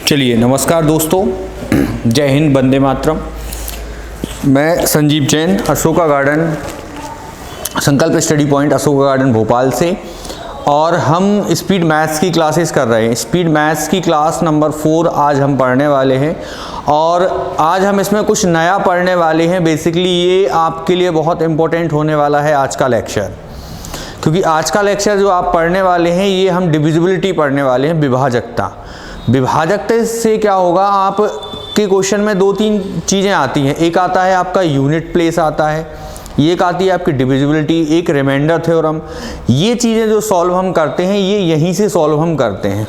चलिए नमस्कार दोस्तों, जय हिंद, वंदे मातरम। मैं संजीव जैन, अशोका गार्डन, संकल्प study point Ashoka garden Bhopal से, और हम स्पीड मैथ्स की क्लासेस कर रहे हैं। स्पीड मैथ्स की क्लास नंबर 4 आज हम पढ़ने वाले हैं, और आज हम इसमें कुछ नया पढ़ने वाले हैं। बेसिकली ये आपके लिए बहुत इम्पोर्टेंट होने वाला है आज का लेक्चर, क्योंकि आज का लेक्चर जो आप पढ़ने वाले हैं ये हम डिविजिबिलिटी पढ़ने वाले हैं, विभाजकता। विभाजकता से क्या होगा, आप के क्वेश्चन में 2-3 चीज़ें आती हैं। एक आता है आपका यूनिट प्लेस आता है, एक आती है आपकी डिविजिबिलिटी, एक रिमाइंडर थ्योरम। ये चीज़ें जो सॉल्व हम करते हैं ये यहीं से सॉल्व हम करते हैं।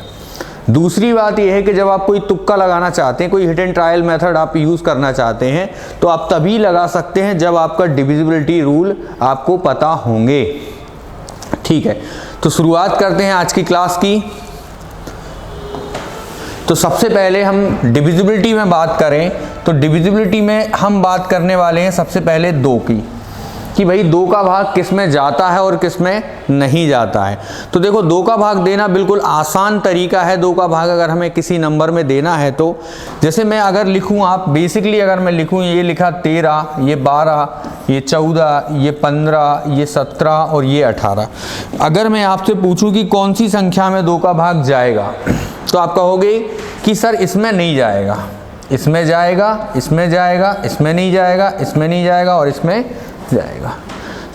दूसरी बात यह है कि जब आप कोई तुक्का लगाना चाहते हैं, कोई हिट एंड ट्रायल मेथड आप यूज़ करना चाहते हैं, तो आप तभी लगा सकते हैं जब आपका डिविजिबिलिटी रूल आपको पता होंगे। ठीक है, तो शुरुआत करते हैं आज की क्लास की। तो सबसे पहले हम डिविजिबिलिटी में बात करें तो डिविजिबिलिटी में हम बात करने वाले हैं सबसे पहले 2 की, कि भाई 2 का भाग किस में जाता है और किस में नहीं जाता है। तो देखो 2 का भाग देना बिल्कुल आसान तरीका है। 2 का भाग अगर हमें किसी नंबर में देना है तो जैसे मैं अगर लिखूं, आप बेसिकली अगर मैं लिखूं, ये लिखा 13, ये 12, ये 14, ये 15, ये 17 और ये 18। अगर मैं आपसे पूछूं कि कौन सी संख्या में 2 का भाग जाएगा, तो आप कहोगे कि सर इसमें नहीं जाएगा, इसमें जाएगा, इसमें जाएगा, इसमें नहीं जाएगा, इसमें नहीं जाएगा और इसमें जाएगा।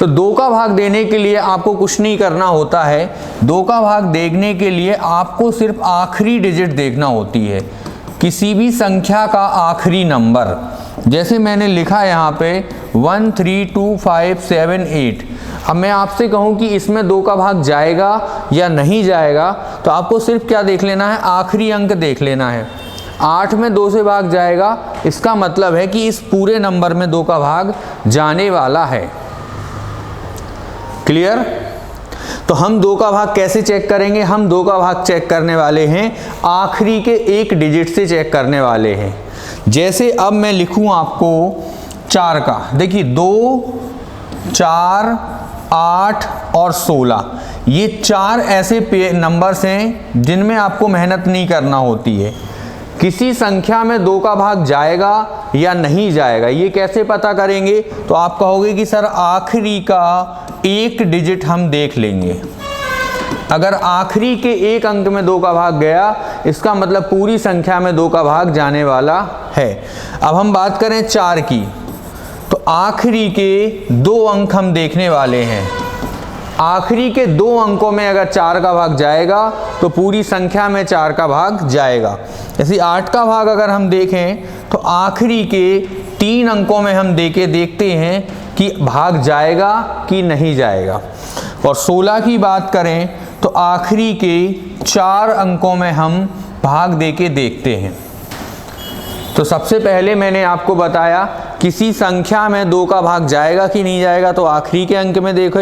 तो 2 का भाग देने के लिए आपको कुछ नहीं करना होता है। 2 का भाग देखने के लिए आपको सिर्फ आखिरी डिजिट देखना होती है, किसी भी संख्या का आखिरी नंबर। जैसे मैंने लिखा यहाँ पे 1 3 2 5 7 8। अब मैं आपसे कहूँ कि इसमें 2 का भाग जाएगा या नहीं जाएगा, तो आपको सिर्फ क्या देख लेना है, आखिरी अंक देख लेना है। 8 में 2 से भाग जाएगा, इसका मतलब है कि इस पूरे नंबर में 2 का भाग जाने वाला है। क्लियर? तो हम 2 का भाग कैसे चेक करेंगे? हम 2 का भाग चेक करने वाले हैं आखिरी के एक डिजिट से चेक करने वाले हैं। जैसे अब मैं लिखूं आपको 4 का, देखिए 2, 4, 8 और 16, ये 4 ऐसे नंबर्स हैं जिनमें आपको मेहनत नहीं करना होती है। किसी संख्या में 2 का भाग जाएगा या नहीं जाएगा, ये कैसे पता करेंगे? तो आप कहोगे कि सर आखिरी का एक डिजिट हम देख लेंगे। अगर आखिरी के एक अंक में 2 का भाग गया, इसका मतलब पूरी संख्या में 2 का भाग जाने वाला है। अब हम बात करें 4 की, तो आखिरी के 2 अंक हम देखने वाले हैं। आखिरी के 2 अंकों में अगर 4 का भाग जाएगा तो पूरी संख्या में 4 का भाग जाएगा। जैसे 8 का भाग अगर हम देखें तो आखिरी के 3 अंकों में हम देखते हैं कि भाग जाएगा कि नहीं जाएगा। और 16 की बात करें तो आखिरी के 4 अंकों में हम भाग देके देखते हैं। तो सबसे पहले मैंने आपको बताया किसी संख्या में 2 का भाग जाएगा कि नहीं जाएगा, तो आखिरी के अंक में देखो।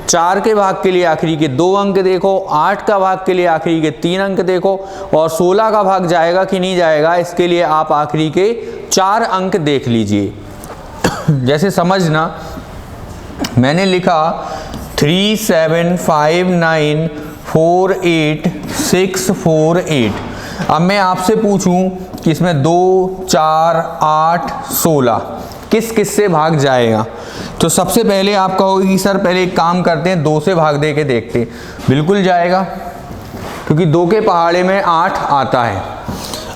4 के भाग के लिए आखिरी के 2 अंक देखो, 8 का भाग के लिए आखिरी के 3 अंक देखो, और 16 का भाग जाएगा कि नहीं जाएगा, इसके लिए आप आखिरी के 4 अंक देख लीजिए। जैसे समझना, मैंने लिखा 3 7 5 9 4 8 6 4 8। अब मैं आपसे पूछूं कि इसमें 2, 4, 8, 16 किस किस से भाग जाएगा, तो सबसे पहले आप कहोगे कि सर पहले एक काम करते हैं, 2 से भाग दे के देखते हैं। बिल्कुल जाएगा, क्योंकि 2 के पहाड़े में 8 आता है।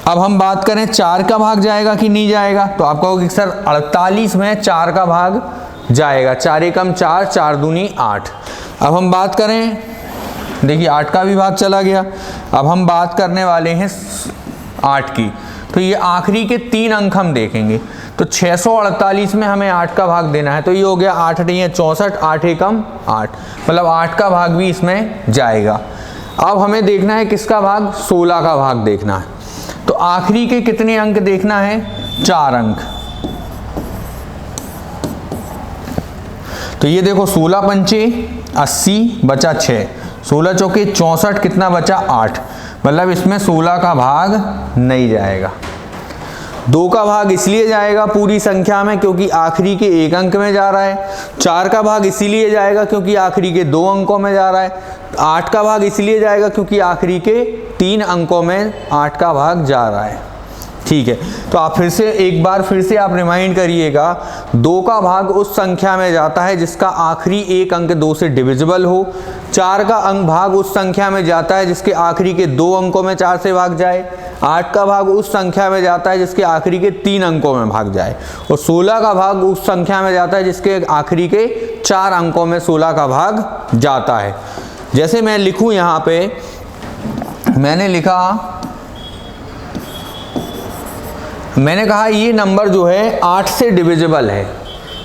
अब हम बात करें 4 का भाग जाएगा कि नहीं जाएगा, तो आप कहोगे कि सर 48 में 4 का भाग जाएगा। 4 एकम 4, 4 दूनी 8। अब हम बात करें, देखिए 8 का भी भाग चला गया। अब हम बात करने वाले हैं 8 की, तो ये आखिरी के 3 अंक हम देखेंगे। तो 648 में हमें 8 का भाग देना है, तो ये हो गया 8 8 64, 8 एकम 8, मतलब 8 का भाग भी इसमें जाएगा। अब हमें देखना है किसका भाग, 16 का भाग देखना है। तो आखिरी के कितने अंक देखना है, 4 अंक। तो ये देखो 16 पंचे 80 बचा 6, 16 चौके 64, कितना बचा 8, मतलब इसमें 16 का भाग नहीं जाएगा। 2 का भाग इसलिए जाएगा पूरी संख्या में क्योंकि आखिरी के 1 अंक में जा रहा है। 4 का भाग इसीलिए जाएगा क्योंकि आखिरी के 2 अंकों में जा रहा है। 8 का भाग इसलिए जाएगा क्योंकि आखिरी के 3 अंकों में 8 का भाग जा रहा है। ठीक है, तो आप फिर से एक बार फिर से आप रिमाइंड करिएगा, 2 का भाग उस संख्या में जाता है जिसका आखिरी एक अंक 2 से डिविजिबल हो। 4 का भाग उस संख्या में जाता है जिसके आखिरी के 2 अंकों में 4 से भाग जाए। 8 का भाग उस संख्या में जाता है जिसके आखिरी के 3 अंकों में भाग जाए। और 16 का भाग उस संख्या में जाता है जिसके आखिरी के 4 अंकों में 16 का भाग जाता है। जैसे मैं लिखूं यहाँ पे, मैंने कहा ये नंबर जो है 8 से डिविजिबल है।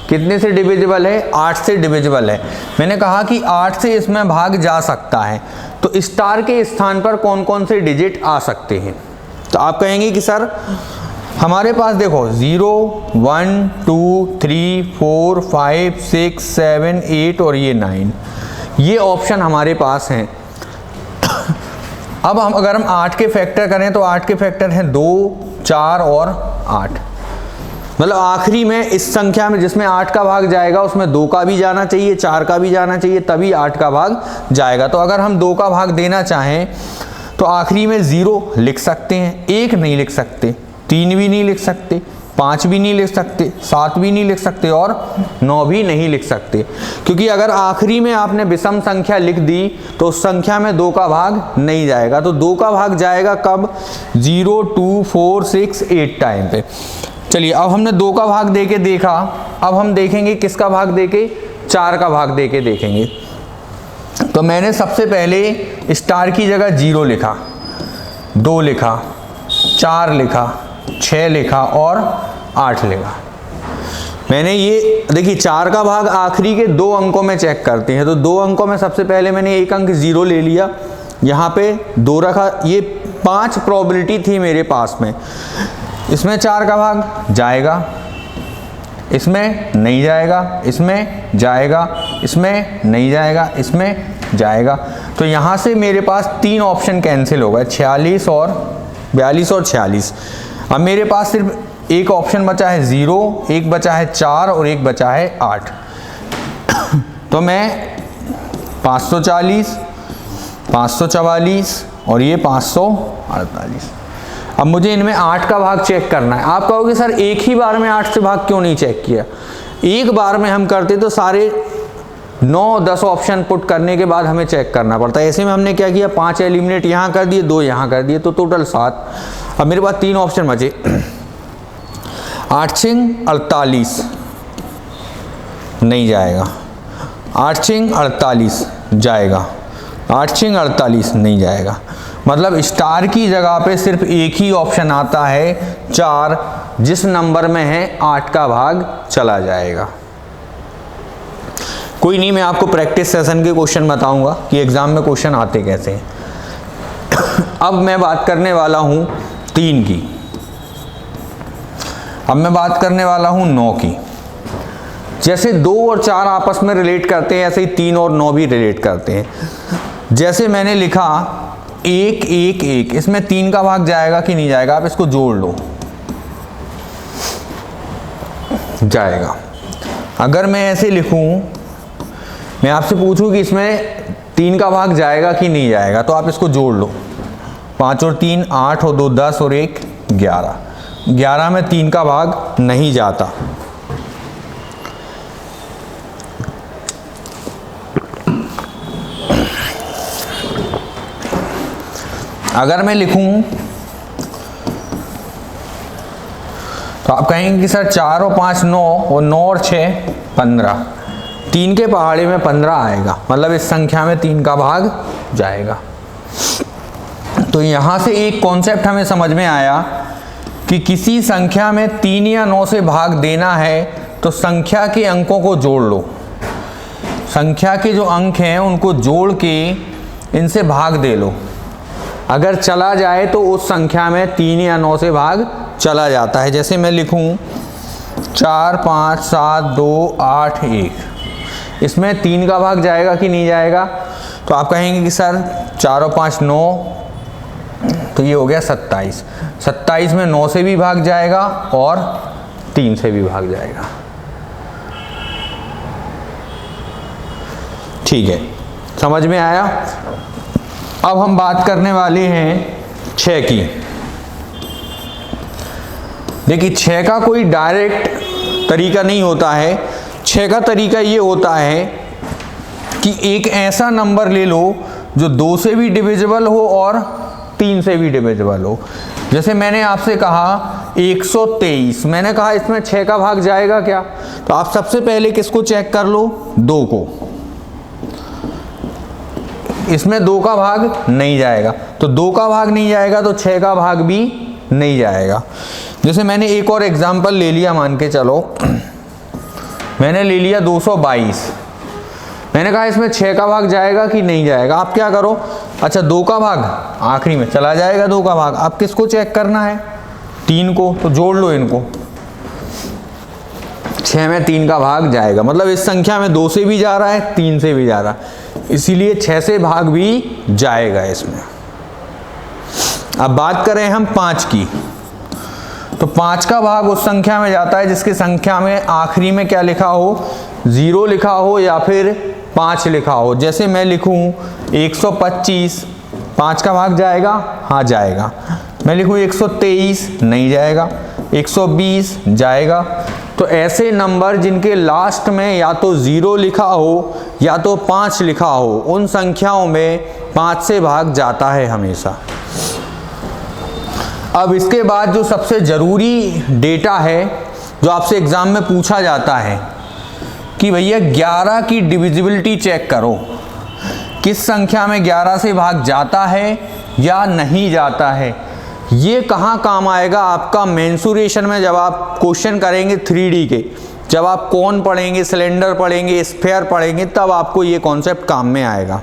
कितने से डिविजिबल है? 8 से डिविजिबल है। मैंने कहा कि 8 से इसमें भाग जा सकता है, तो स्टार के स्थान पर कौन कौन से डिजिट आ सकते हैं? तो आप कहेंगे कि सर हमारे पास देखो 0, 1, 2, 3, 4, 5, 6, 7, 8 और ये 9, ये ऑप्शन हमारे पास हैं। अब अगर हम 8 के फैक्टर करें तो 8 के फैक्टर हैं 2, 4 और 8। मतलब आखिरी में इस संख्या में जिसमें 8 का भाग जाएगा उसमें 2 का भी जाना चाहिए, 4 का भी जाना चाहिए, तभी 8 का भाग जाएगा। तो अगर हम 2 का भाग देना चाहें तो आखिरी में 0 लिख सकते हैं, 1 नहीं लिख सकते, 3 भी नहीं लिख सकते, 5 भी नहीं लिख सकते, 7 भी नहीं लिख सकते और 9 भी नहीं लिख सकते। क्योंकि अगर आखिरी में आपने विषम संख्या लिख दी तो उस संख्या में 2 का भाग नहीं जाएगा। तो 2 का भाग जाएगा कब? 0, 2, 4, 6, 8 टाइम पे। चलिए, अब हमने 2 का भाग देके देखा, अब हम देखेंगे किसका भाग देके? 4 का भाग देके देखेंगे। तो मैंने सबसे पहले स्टार की जगह 0 लिखा, 2 लिखा, 4 लिखा, 6 लिखा और 8 लिखा। मैंने ये देखिए 4 का भाग आखिरी के 2 अंकों में चेक करते हैं, तो 2 अंकों में सबसे पहले मैंने एक अंक 0 ले लिया, यहाँ पे 2 रखा। ये 5 प्रोबेबिलिटी थी मेरे पास में। इसमें 4 का भाग जाएगा, इसमें नहीं जाएगा, इसमें जाएगा, इसमें नहीं जाएगा, इसमें जाएगा। तो यहाँ से मेरे पास 3 ऑप्शन कैंसिल हो गए, 42 और 46। अब मेरे पास सिर्फ एक ऑप्शन बचा है 0, एक बचा है 4 और एक बचा है 8। तो मैं 540, 544 और ये 548। अब मुझे इनमें 8 का भाग चेक करना है। आप कहोगे सर एक ही बार में 8 से भाग क्यों नहीं चेक किया? एक बार में हम करते तो सारे 9-10 ऑप्शन पुट करने के बाद हमें चेक करना पड़ता है। ऐसे में हमने क्या किया, 5 एलिमिनेट यहाँ कर दिए, 2 यहाँ कर दिए, तो टोटल 7। अब मेरे पास 3 ऑप्शन बचे, 8 6 48 नहीं जाएगा, 8 6 48 जाएगा, 8 6 48 नहीं जाएगा। मतलब स्टार की जगह पे सिर्फ एक ही ऑप्शन आता है 4, जिस नंबर में है 8 का भाग चला जाएगा। कोई नहीं, मैं आपको प्रैक्टिस सेशन के क्वेश्चन बताऊंगा कि एग्जाम में क्वेश्चन आते कैसे हैं। अब मैं बात करने वाला हूं 3 की, अब मैं बात करने वाला हूं 9 की। जैसे 2 और 4 आपस में रिलेट करते हैं, ऐसे ही 3 और 9 भी रिलेट करते हैं। जैसे मैंने लिखा 1 1 1, इसमें 3 का भाग जाएगा कि नहीं जाएगा? आप इसको जोड़ लो, जाएगा। अगर मैं ऐसे लिखूं, मैं आपसे पूछूं कि इसमें 3 का भाग जाएगा कि नहीं जाएगा, तो आप इसको जोड़ लो। 5 और 3 8 और 2 10 और 1 11। 11 में 3 का भाग नहीं जाता। अगर मैं लिखूं तो आप कहेंगे कि सर 4 और 5 9 और 9 और 6 15, 3 के पहाड़े में 15 आएगा, मतलब इस संख्या में 3 का भाग जाएगा। तो यहां से एक कॉन्सेप्ट हमें समझ में आया कि किसी संख्या में 3 या 9 से भाग देना है तो संख्या के अंकों को जोड़ लो, संख्या के जो अंक हैं उनको जोड़ के इनसे भाग दे लो। अगर चला जाए तो उस संख्या में 3 या 9 से भाग चला जाता है। जैसे मैं लिखूं 4 5 7 2 8 1, इसमें 3 का भाग जाएगा कि नहीं जाएगा? तो आप कहेंगे कि सर 4 और 5 9, तो ये हो गया 27। 27 में 9 से भी भाग जाएगा और 3 से भी भाग जाएगा। ठीक है, समझ में आया? अब हम बात करने वाले हैं 6 की। देखिए 6 का कोई डायरेक्ट तरीका नहीं होता है। 6 का तरीका ये होता है कि एक ऐसा नंबर ले लो जो 2 से भी डिविजिबल हो और 3 से भी डिविजिबल हो। जैसे मैंने आपसे कहा 123, मैंने कहा इसमें 6 का भाग जाएगा क्या? तो आप सबसे पहले किसको चेक कर लो? 2 को। इसमें 2 का भाग नहीं जाएगा, तो 2 का भाग नहीं जाएगा तो 6 का भाग भी नहीं जाएगा। जैसे मैंने एक और एग्जांपल ले लिया, मान के चलो मैंने ले लिया 222। मैंने कहा इसमें 6 का भाग जाएगा कि नहीं जाएगा? आप क्या करो, अच्छा 2 का भाग आखिरी में चला जाएगा, 2 का भाग। आप किसको चेक करना है? 3 को, तो जोड़ लो इनको। 6 में 3 का भाग जाएगा, मतलब इस संख्या में 2 से भी जा रहा है, 3 से भी जा रहा है, इसीलिए 6 से भाग भी जाएगा इसमें। अब बात करें हम 5 की, तो 5 का भाग उस संख्या में जाता है जिसकी संख्या में आखिरी में क्या लिखा हो? 0 लिखा हो या फिर 5 लिखा हो। जैसे मैं लिखूं 125, 5 का भाग जाएगा? हाँ जाएगा। मैं लिखूं 123, नहीं जाएगा। 120 जाएगा। तो ऐसे नंबर जिनके लास्ट में या तो 0 लिखा हो या तो 5 लिखा हो, उन संख्याओं में 5 से भाग जाता है हमेशा। अब इसके बाद जो सबसे ज़रूरी डेटा है जो आपसे एग्ज़ाम में पूछा जाता है कि भैया 11 की डिविजिबिलिटी चेक करो, किस संख्या में 11 से भाग जाता है या नहीं जाता है। ये कहाँ काम आएगा आपका मेंसुरेशन में, जब आप क्वेश्चन करेंगे 3D के, जब आप कोन पढ़ेंगे, सिलेंडर पढ़ेंगे, स्फीयर पढ़ेंगे, तब आपको ये कॉन्सेप्ट काम में आएगा।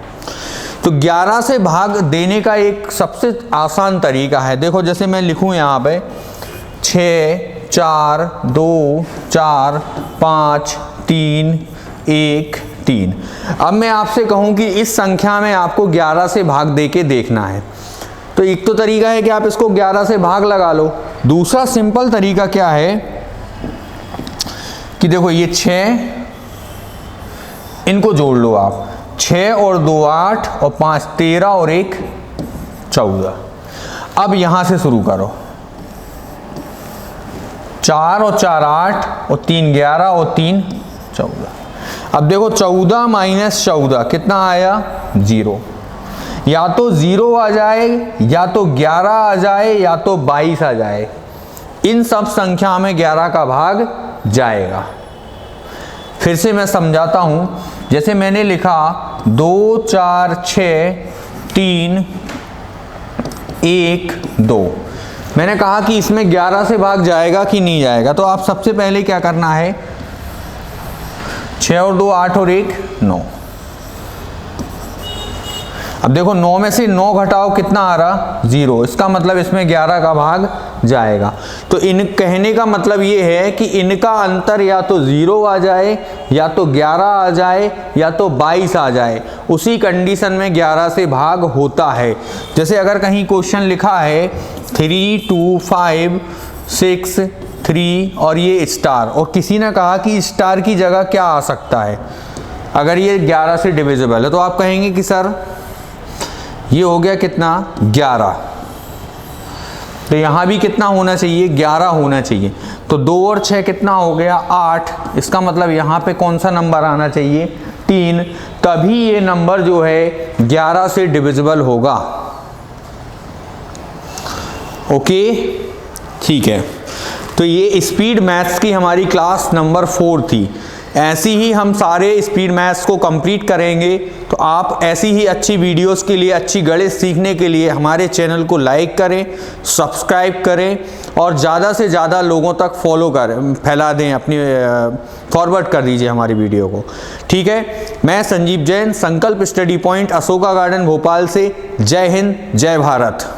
तो 11 से भाग देने का एक सबसे आसान तरीका है। देखो जैसे मैं लिखूं यहाँ पे 6, 4, 2, 4, 5, 3, 1, 3। अब मैं आपसे कहूं कि इस संख्या में आपको 11 से भाग दे के देखना है, तो एक तो तरीका है कि आप इसको 11 से भाग लगा लो। दूसरा सिंपल तरीका क्या है कि देखो ये 6, इनको जोड़ लो आप। 6 और 2 8 और 5 13 और 1 14। अब यहां से शुरू करो। 4 और 4 8 और 3 11 और 3 14। अब देखो 14 माइनस 14 कितना आया? 0। या तो 0 आ जाए, या तो 11 आ जाए, या तो 22 आ जाए। इन सब संख्या में 11 का भाग जाएगा। फिर से मैं समझाता हूं। जैसे मैंने लिखा 2 4 6 3 1 2, मैंने कहा कि इसमें 11 से भाग जाएगा कि नहीं जाएगा। तो आप सबसे पहले क्या करना है, 6 और 2 8 और 1 9। अब देखो 9 में से 9 घटाओ, कितना आ रहा? 0। इसका मतलब इसमें 11 का भाग जाएगा। तो इन कहने का मतलब ये है कि इनका अंतर या तो 0 आ जाए, या तो 11 आ जाए, या तो 22 आ जाए। उसी कंडीशन में 11 से भाग होता है। जैसे अगर कहीं क्वेश्चन लिखा है 3 2 5 6 3 और ये स्टार, और किसी ने कहा कि स्टार की जगह क्या आ सकता है अगर ये 11 से डिविजिबल है, तो आप कहेंगे कि सर ये हो गया कितना? 11। तो यहाँ भी कितना होना चाहिए? 11 होना चाहिए। तो 2 और 6 कितना हो गया? 8। इसका मतलब यहाँ पे कौन सा नंबर आना चाहिए? 3। तभी ये नंबर जो है 11 से डिविजिबल होगा। ओके, ठीक है। तो ये स्पीड मैथ्स की हमारी क्लास नंबर 4 थी। ऐसी ही हम सारे स्पीड मैथ्स को कंप्लीट करेंगे। तो आप ऐसी ही अच्छी वीडियोस के लिए, अच्छी गणित सीखने के लिए हमारे चैनल को लाइक करें, सब्सक्राइब करें और ज़्यादा से ज़्यादा लोगों तक फॉलो करें, फैला दें, अपनी फॉरवर्ड कर दीजिए हमारी वीडियो को। ठीक है, मैं संजीव जैन, संकल्प study point, Ashoka garden, Bhopal से। जय हिंद, जय भारत।